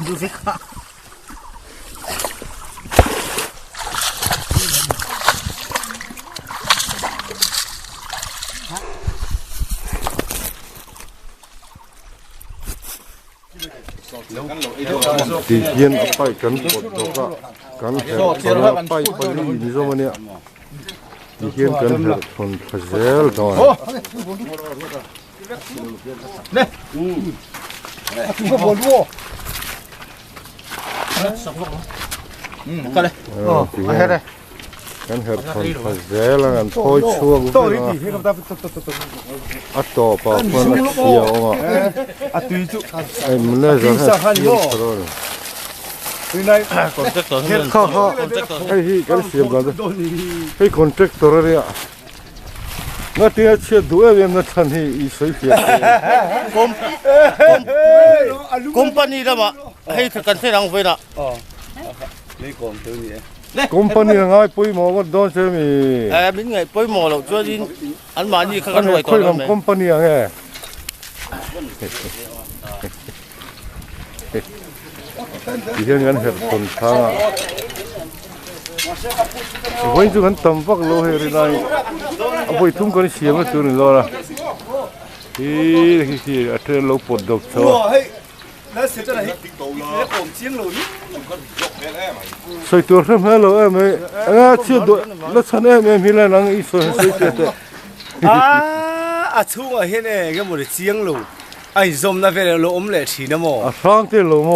ดูสิครับ ตีเย็นเอาไปกันปดดอกกันแถวเอาไปไปนี่ซะมันเนี่ยตีเย็นกันแถวคนพะเซลตอนเนี่ยถึงก็บนวัวก็เลยมาให้ได้กันแถวคนพะเซลกันโอยชัวกูเลยอัดต่อป่ะคนเสียวอ่ะไอ้มันเนี่ยจะให้เสียวตลอดเฮ็ดข้าวไอ้ที่กันเสียบกันไอ้คนเจ็กตัวเนี่ยงั้นที่เชื่อดูเองงั้นท่านที่อีสวยเพียงคอมพานีละมาให้กันเสียงไฟละคอมพานีง่ายปุ้ยหมอก็โดนใช่ไหมไม่ไงปุ้ยหมอหรอกช่วยดิอันมานี่เขาก็รวยก่อนเลยคอมพานีไงที่เห็นกันเห็นคนท้าวันจุกันตั้มฟักโลเฮรินายเอาไปทุ่มกันเสียมาตัวนึงแล้วล่ะที่อัตโลปดดอกโซ่ใส่ตัวเริ่มแล้วไหมเชื่อตัวแล้วฉันไม่มีอะไรนั่งอีส่วนใส่ตัวช่วงเห็นก็หมดเสียงลูไอ้ซอมน่าเป็นลมเลยทีนะโมฟังที่ลม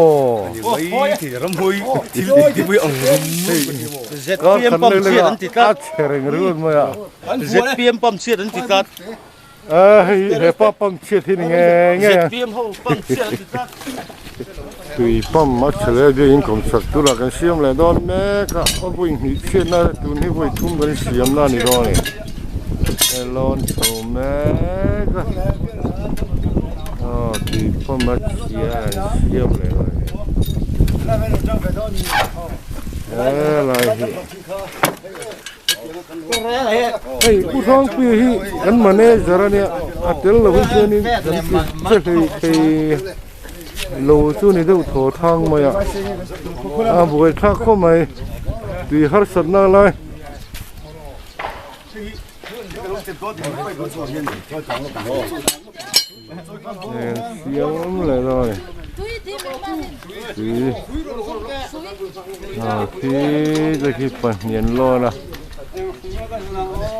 ไม่ที่รำหุยที่บุยองเจ็ดเพียมปั๊มเสียดันติดกัดเชริงรู้ไหมอ่ะเจ็ดเพียมปั๊มเสียดันติดกัดเฮ้ยปั๊มเสียที่นี่ไงเจ็ดเพียมเขาปั๊มเสียดันติดกัดคือปั๊มมาเฉลี่ยจะยิงคมสักตัวละกันเสียมเลยตอนนี้ก็เอาไปหิ้วเสียน่าตัวนี้ไปทุ่มกันเสียมน่านี่ตอนนี้ลอนโฉมแม่ก็ที่ปั๊มมาเสียมเลยอะไรเฮ้ยผู้ท้องปีที่กันมาเนี่ยจระเนี่ยอัดเดลเราเพื่อนนี่กันจะไปโลซูนี่ดูโถทางมาอ่ะบุยทักเข้ามาตีฮัรสัตน่าเลยเสียงเลยเลยที่จะคิดปัญญาล้อนะ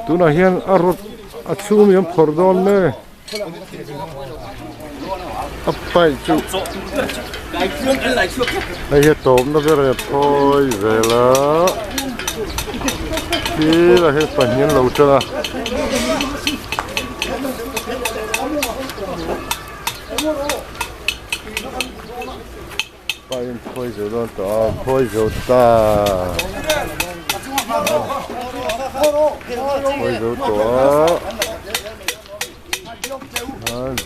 ตัวน่ะเห็นอารมณ์อัดชูมีอันพอดอนเน่อับไปจุไอ้เหี้ยโตมนั่นเป็นพอยเวลาที่เราเห็นปัญญาเราจ้ะไปพอยจะโดนต่อพอยจะตาพอยจะต่อ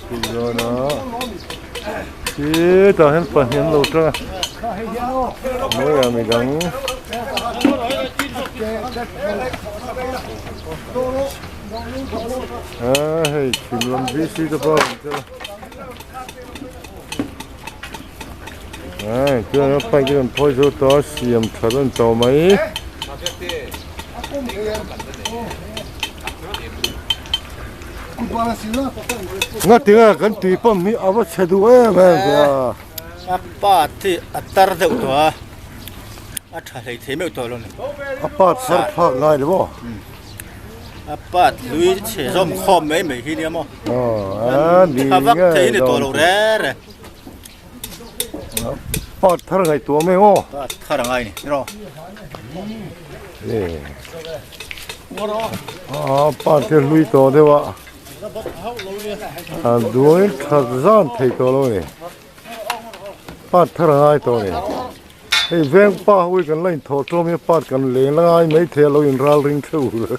ที่โดนนะที่ต่อเห็นปัญญาเราจ้ะไม่ยอมกันเฮ้ยชิมลำดีสิตัวพ่อจ้ะเจ้าไปกันพอจะต่อเสียมถนนต่อไหมงั้นถึงกันตีปั๊มมีอาวุธเฉดูเอ้แม่เจ้าป้าที่อัตราเดียวตัวอัตราเลยเทไม่ตัวเลยป้าสับผักง่ายหรือเปล่าป้าลุยเชื่อมคอมไม่ที่นี่มั้งดีถ้าวักเทนี่ตัวเราแร่ป้าทำไงตัวไม่โอ้ทำไงนี่รอป้าจะลุยตัวเดี๋ยวดูนี่ทักษะที่ตัวเลยป้าทำไงตัวนี้ไอ้เวงป้าวิ่งกันเลยทอดตัวมีป้ากันเลี้ยงง่ายไม่เที่ยวเราอินรัลริงเท่าเลย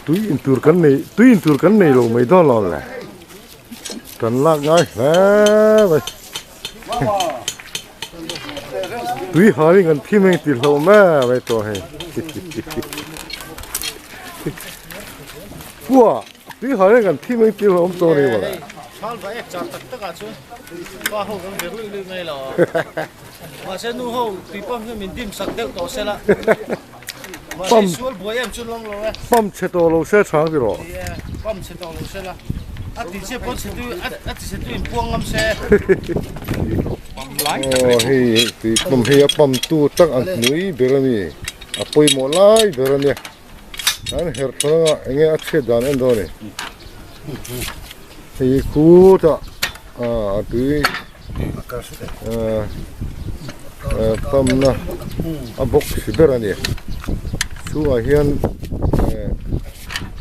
ตุยอินตูร์กันนี่ลงไม่ต้องรอเลยกันลากง่ายไป tuy hỏi gần khi mình tìm lâu mà vậy to hay qua tuy hỏi gần khi mình tìm lâu to này vậy Sao vậy? Chặt tất cả chứ. Qua hậu cái việc lưu ngay là. Mà sẽ nu hậu tùy bom cho mình tìm sắc đeo tổ xe là. Bom xuống bùi em chút lông rồi. bom chế to lâu xe sáng đi rồi. Bom sẽ to lâu xe là. Thì sẽ bom sẽ tùy thì sẽ tùy buông ngâm xe. thì bom hay bom tu tắc ăn núi berani, apoi molai berani. Anh hết rồi anh nghe chết đàn anh đó này. Thì cú ta tuy tâm na bốc berani. Su hiền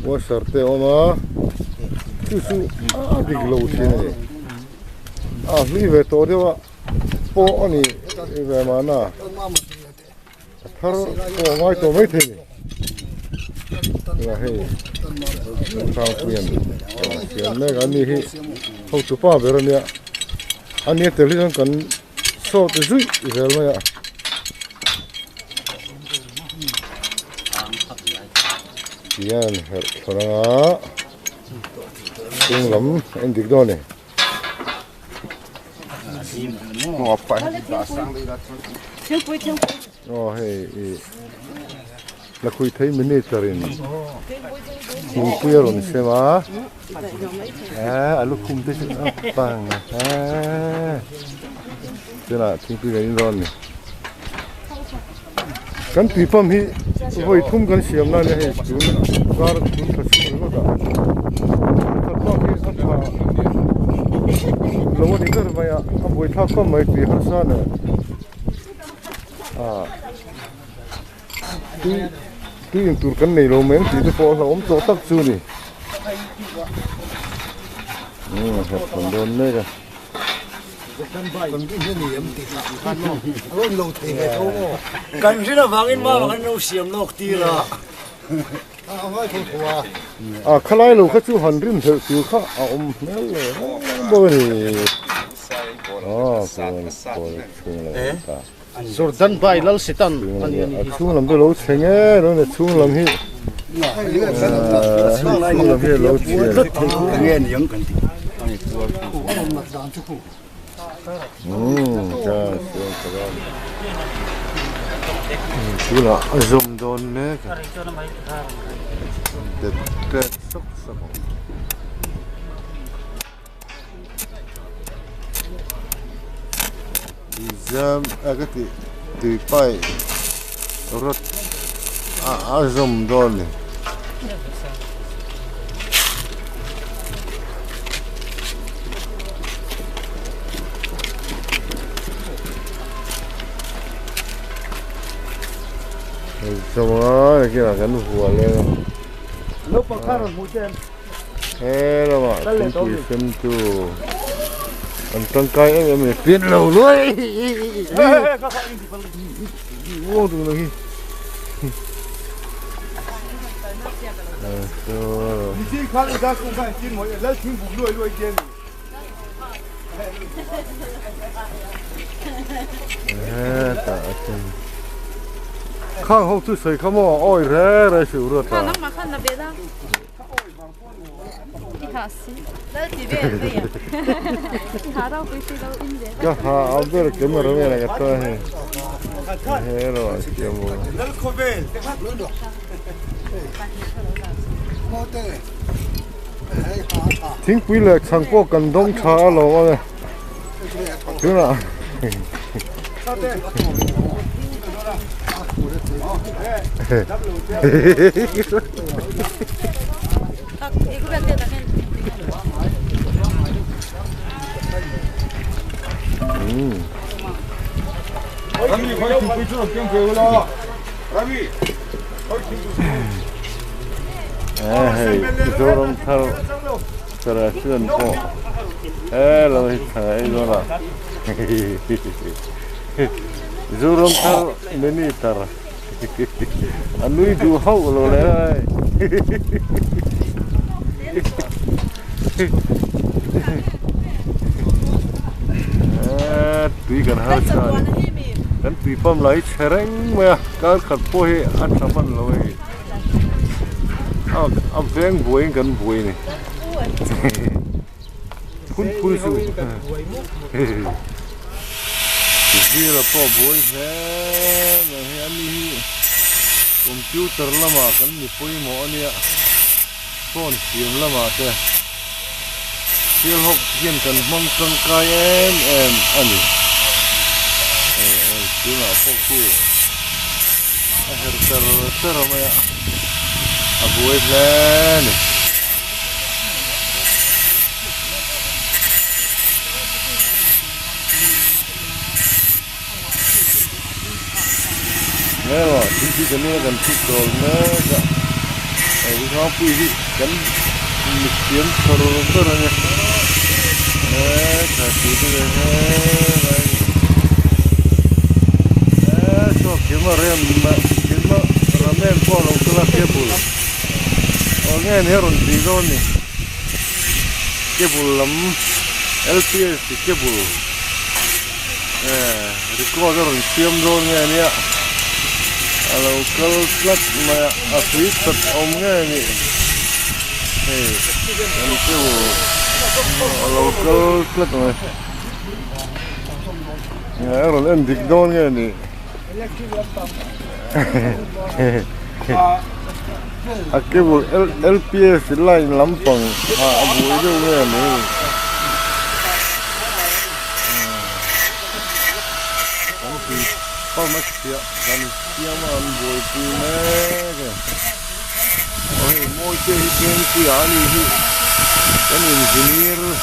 wasar te oma su big low sin này li về to dewa po ani về mà na thar po mai to mai thế là hay sao quyền này cái này hi không chụp pa về rồi nè anh ấy tới lúc cần so tới dưới về mà Yan, orang tung lắm anh được đó này. Ngọt phải. Hay là kui thấy mình này tarin. Cùng quê rồi xem á. Lúc cùng tới bằng. Thế là chúng tôi cái đó này. Kan pipam hi voi thum kan siam na ne he chu gar thum ka chu lo da ta hi sa tha lo ni kar ma ya a voi tha ko mai pi har sa ne tu in tur kan nei lo men ti po la om to tak chu ni ha kon don ne ga cần chứ là vàng in mà vàng nấu xiêm nấu tí là khalai lo kha chu han rim theu tu kha mel le bo ni ta Jordan bay lal sitan. chung lam do lo chenge ro ne chung lam hi chung lam hi lo chi nghe những cần tí chú là zoom đồn nè đẹp sốc sốc jam cái từ bay rất zoom đồn nè semua kira kan boleh. lúc mà khá là mũi tên Hello mà, thank you xem tu. Anh tăng cay em biết lâu rồi. Wow tu lagi.你自己看人家公看新闻，来听不乱乱见。Ta xem. Khang hậu tu sấy khăm oi re re sưu rồi ta. Khang mà khang là biết đó. Đi hả xí, đó chỉ biết vậy à? Đi hả đâu cái gì đâu in vậy? Cái ha áo bê cái mà rồi này cái ta hay. Hello, cái mua. Lấy khô về. Thính quý là chẳng có cần đông trà lo mà. Thế nào? Iku berarti tak kan? Rami, kau yang pergi tu yang kau lah. Rami, kau Hey, zorom thao tara chuan po. Hello, thai zora. Zorom thao meni tara. Anui du hau lo le. Tu ปีกันหาชากันปีปั๊มไหลเชรงเมื่อการขัดโพให้อันสมันเลยเอาแฝงบวยกันบวยนี่คุณพูดสิที่เราพ่อบวยแท้มาให้อันนี้คอมพิวเตอร์ละมากันนี่ปุยหมอเนี่ยโฟนเสียงละมาแต่เสียงหกเสียงกันมังสังกายอันนี้ที่เราพ่อคู่เฮอร์เตอร์มาอาบวยแท้นี่เนี่ยว่าที่กันเนี่ยกันทุกตัวเนี่ยก็ที่เขาพูดกันมีเสียงทรมานเนี่ยถ้าที่ตัวชอบกินมาเรียนมากินมาราเมนพอเราก็รักเก็บบุลโอ้เงี้ยเนี่ยรอนดีโน่นี่เก็บบุลลำ LPS เก็บบุลรีคอร์ดรอนเสียมโดนเนี่ยเราก็ลัดมาอาฟิศตัดอมเงี้ยนี่อันนี้ก็เราก็ลัดมาเนี่ยเราเล่นดิกโดนเงี้ยนี่อาเก็บ LPS ไล่ลำปังอาบุยด้วยเงี้ยนี่ป้ามาเสียกันเสียมันบวยปูแม่กันโอ้ยโม่เจ้าเป็นที่อันนี้กันอินจิเนียร์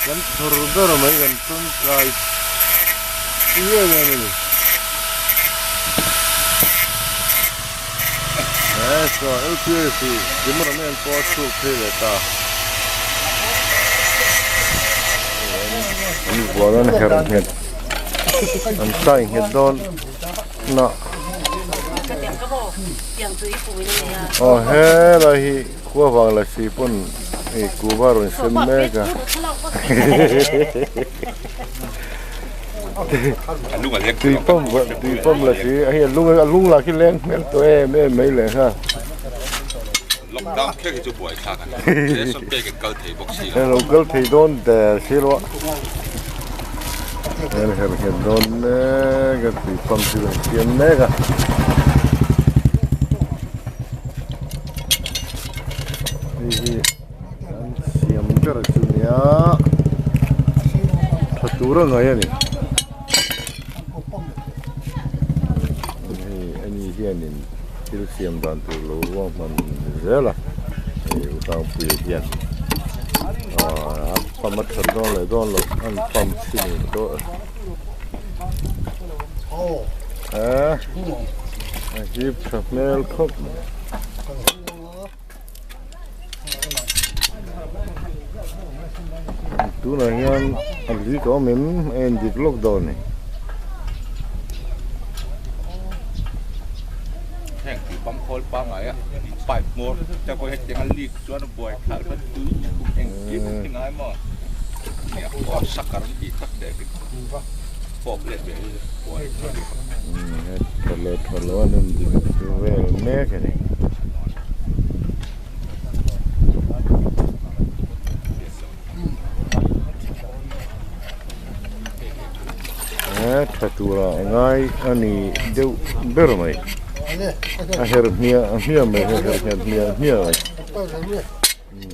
กันทอร์เดอร์ไม่กันต้นกายเสียกันนี่so LPS gimana men postu privata ini buaran hernet antai hedon na oh he lahi kuah bang la sipun ku baron semega tùy phong là gì hay lung là cái len men tụi em mấy lẻ ha lọc đam kia cái chỗ buổi khác để xong cái cơ thể bốc xì là cơ thể đôn để xí lo đây là cái đôn cái tùy phong thì là tiền đấy cả đi xiêm cho là chủ nhà thật tú rồi người nàyนี่ที่เสียมดันตัวรู้ว่ามันเยอะละอยู่ตามปีเดียนปั๊มมัดขันต้นเลยต้นหลบอันปั๊มที่นี่ตัวจีบสับเมลครบตัวไหนงั้นอันนี้ก็เหมือนเอ็นดิบล็อกดาวน์นี่แห่งที่ปั๊มโคลปั๊มอะไรอ่ะไปหมดจะไปให้ยังลีกส่วนบวยขาดก็ตื้อแห่งกินที่ไหนมั่งเนี่ยพอสักการณ์ที่ตักเด็กพอกเล็ดไปเลยบวยทะเลนั่นดีเว้ยแม่กันนี่ถ้าตัวง่ายอันนี้เดี๋ยวเบอร์ไหมakhir mia me akhir mia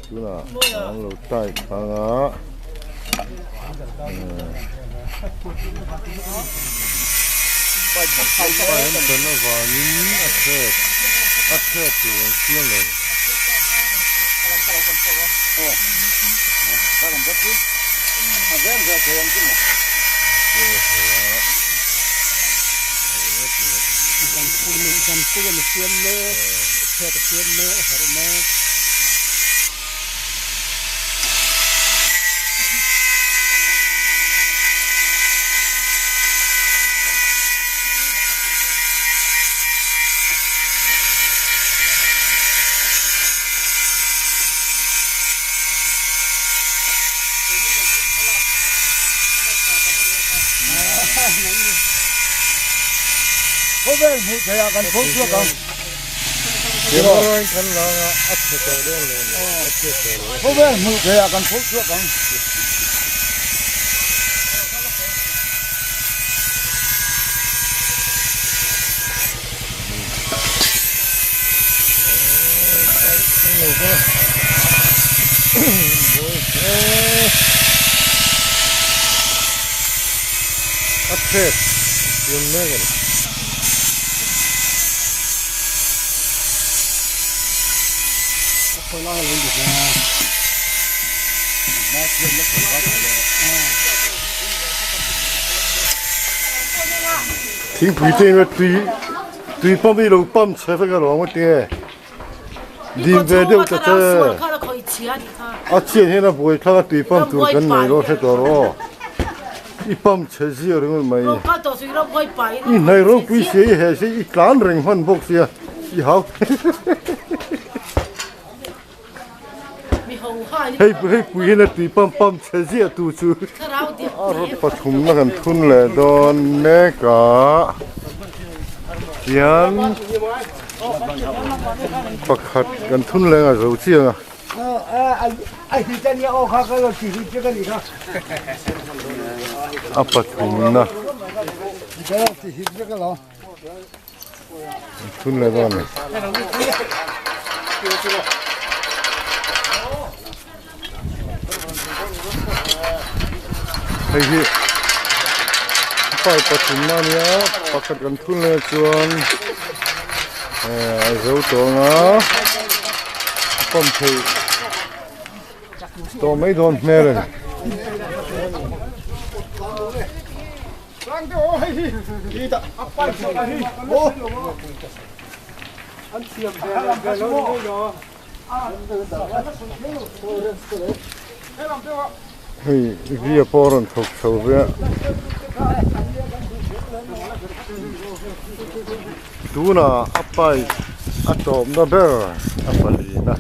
tu na ang lo tai panga pa en tena vani akhir tu siang le kan kuwen siemme het siemme hermet có vẻ một thời gian phốt trước không Dia orang kan lang at sa tao có vẻ một thời gian phốt trước không at hết yun na gan. Tiếng quỷ tên là tùy bấm đi lâu bấm chơi phải cái lòng một tiếng. Đi về đâu cho chơi. À chuyện thế nào bồi thằng tùy bấm tụi cái này lo hết rồi. Đi bấm chơi gì rồi mày. Đi này rồi quỷ gì hết gì ít lán rình phân bốc gì à. Đi học. Hey quỷ này tùy bấm chơi gì à tụi chú. Rồi bắt chúng nó gần thun lệ đòn nè cả. Yan pakhat kan thun lenga zo chianga ai thì chân nhau khác cái chỉ đi cái gì khác apathum na cái đó thì hít cái đó thun le don hey hi pai pathum na nia pakhat kan thun le chuan zo to nga pom thei to mấy don me rồi hey via poron thok thau ve tuna apai atom na ber apali na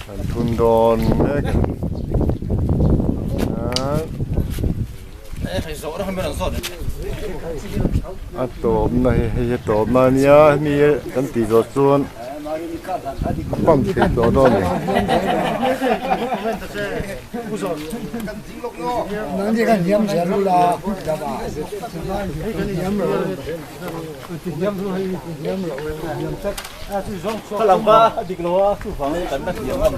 an thun don ne atom na he tom na nia mi kan ti zo chuan pam thi do do ni nang đi cái nhâm sẽ lu la đã bà nhâm rồi nhâm chắcถ้าหลังบ้าดิกลัวสู้ฟังกันนักเรียนกัน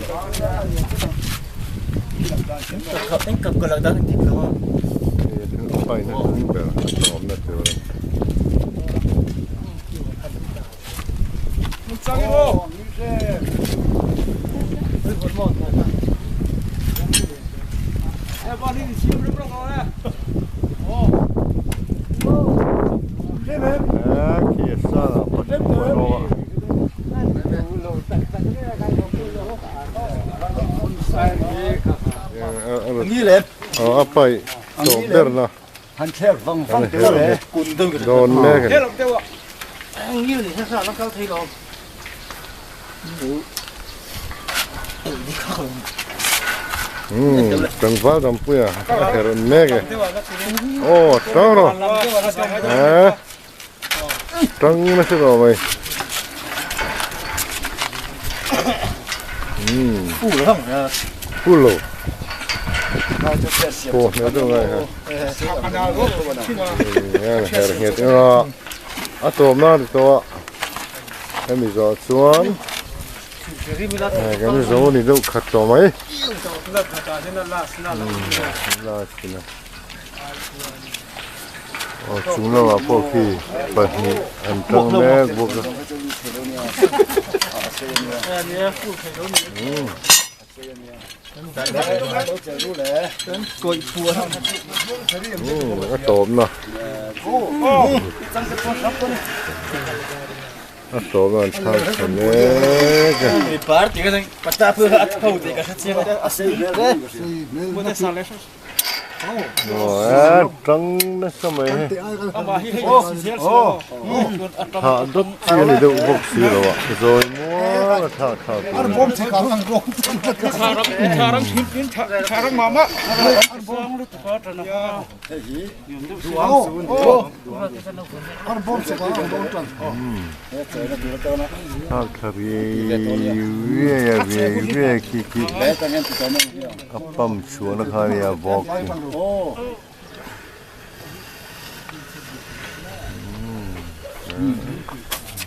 ขับเองกับกระดังดิกลัว pai na thun ber atom na chu kia sa la pathum noนี่เลย apai to ber na hắn theo vòng phong tiêu đấy don ne kanนี่เลยถ้าเราเข้าไทยเรา tang va dam puya heron mege oh taro tang na se ro mai pulo po ne do ngai ha her nge te ra atom na to emi zo chuan cái zo ni do khat to mai la sina chúng nó là phố phi bởi vì anh trong mẹ buộc cái tôm nè cái tôm là thằng thằng nè cái Parte que tem patapa at hau de que tinha a ser, né? Pode ser Ồ, trắng nó sao mày? Thả đất chia này đâu bốc xì rồi ạ. Rồi mua thả. Anh bom chỉ cả thằng rong. Charang mama. Anh bom chỉ cả thằng rong trần. Về kiki. Apam chua nó khai ya bọc.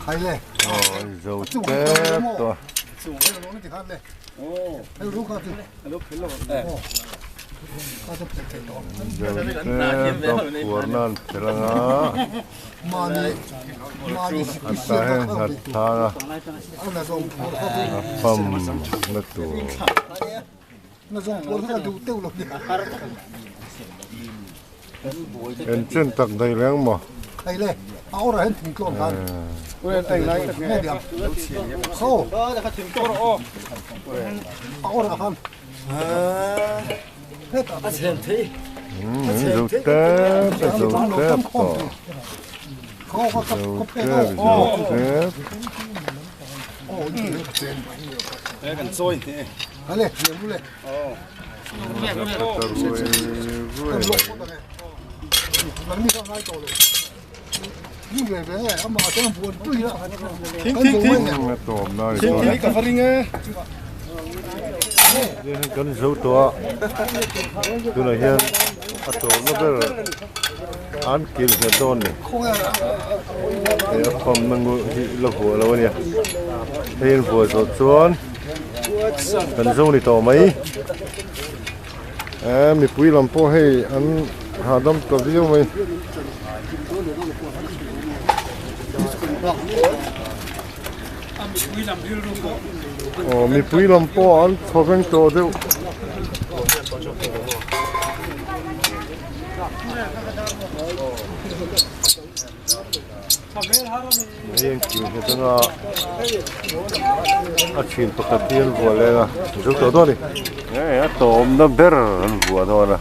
Khai lên. Dầu tép to. Lúc khác thì. Dầu tép to của nan teranga. Mani. Ata hen hatta. Apam nó to. Nó dùng cuốn ra đủ tiêu lục. En chân tắc đầy láng mà. Khai lên. Áo ra hết thùng cồnกัน แต่งไรกันแม่เดียวโซ่เอาละครับเฮ้ยอาเซียนที่ Dầu tép to. เขาก็กับ Dầu กับ tép, โอ้ dầu tép. โอ้ยเซียน กันซอยนี่ อะไรเรียนรู้เลย มันมีข้าวไก่โตเลยยิ่งเลยเนี่ยเอามาต้องปวดตุ้ยแล้วทิ้ง Nó tôm nó đi. นี่กับฟริงเอ้ Cái dầu to. Từ này hiện à tôm nó cái ăn kêu cái đòn này. คงอ่ะ Cái phẩm nó ngồi lộc hồ lâu nè. Hiện vừa sốt xuống. Cái dầu này to mấy. Mình quý làm po hay ăn hà đâm tập tiêu mấy. Mình quý làm po ăn thọ bên to tiêu. Hiện kiểu cái đó là chuyện bậc tiên vừa lên à, giúp tôi thôi đi. Cái tôm nó bể ăn vừa thôi là.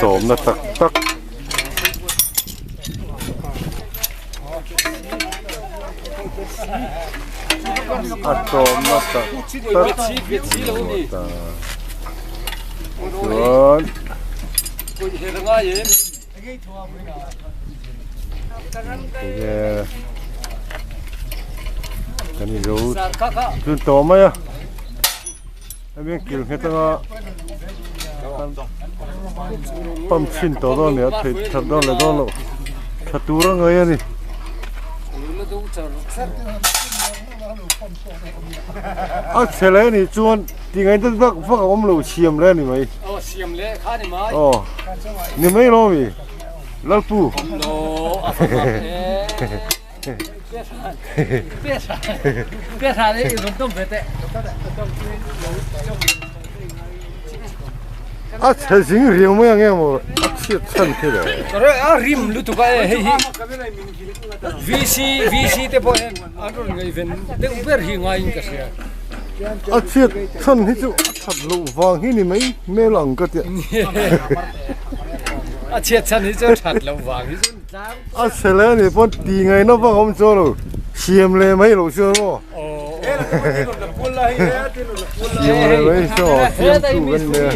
Tôm nó tắc. Tôm nó tắc. Rồi. Cái này rượu rượu tôm ấy à? Em biết kiểu cái đó băm chín to đó nữa thì thật đó là đó là thật tu ra người này. Thế này thì chuan thì ngày tết bắc phát ông lẩu xiêm lên này mày. Xiêm lệ khá đi mấy. Này mấy lo mày? Lal pu. Biết sao đấy, dùng tôm về tệ. Thế dính riêng mấy anh em mà chết chân thế đấy. Rồi rim lu tụ cái hey VC te po em anh người ven te uber hi ngay cái gì. Chết chân hết chứ thật lụ vàng hi này mấy mê lòng cái tiệt. Chết chân hết chứ thật lụ vàng hết chứ. Thế này thì bọn tí ngày nó vang ông cho rồi xiêm lên mấy lỗ chưa mà. Xiêm lên mấy cho xiêm tụ gần nè.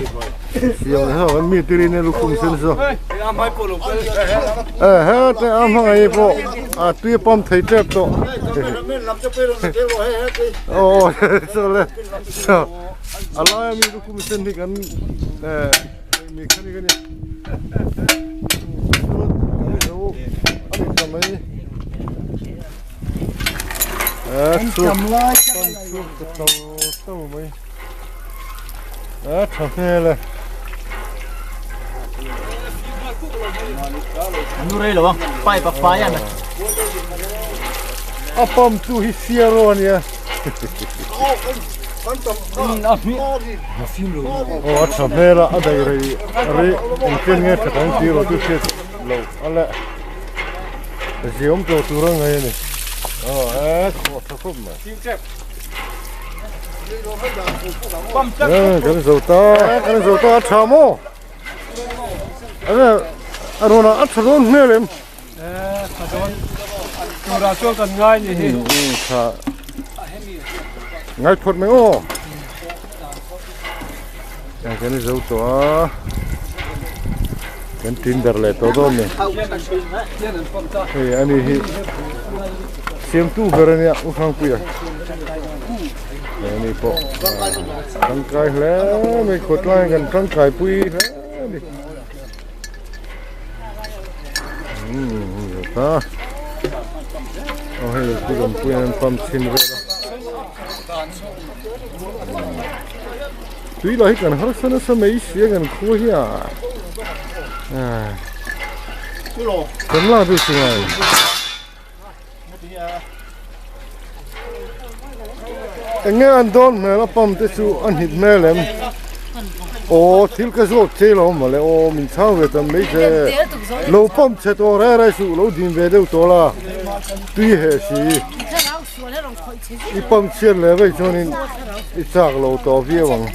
Xiêm sao gần mi tiri này lúc không xin sao. Hết cái am hàng ấy po. Tuy bom thấy chết to. Sao lên. Sao. Allah mi lúc không xin thì gần mi cái này. anh cầm lại tao mấy thằng kia là Nu đây là phải bạc phái à? Apam tu hisia rồi nha. Thằng kia là ở đây rồi anh kia nghe thằng kia là tu chết lâu, anh lại gì ông tôi tu ra ngay này. Khó thật không mà. kan zo ta thamo arona athron melem tôi ra cho cần ngay nhỉ tha ngai phot me o kan zo to kan tinder le to do me ani hi sem tu berania u khang puyaนี่พอร่างกายแล้วไม่ขดไล่กันร่างกายปุยแล้วนี่เดี๋ยวตาเอาให้ผู้ลงปุยนั้นปั๊มชินเลยตุยเลยกันหาสนะสมัยเสียกันคู่เหี้ยคนล่าดูสิไงnghe anh đón mẹ nó pom tới chú anh hít mẹ lắm, ô thiếu cái số chế lo mà lại ô mình sao về tầm mấy giờ lâu pom chế to ra chú lâu tiền về đâu to là tuy hệ gì đi pom chế lại vậy cho nên ít chắc lâu to phía bằng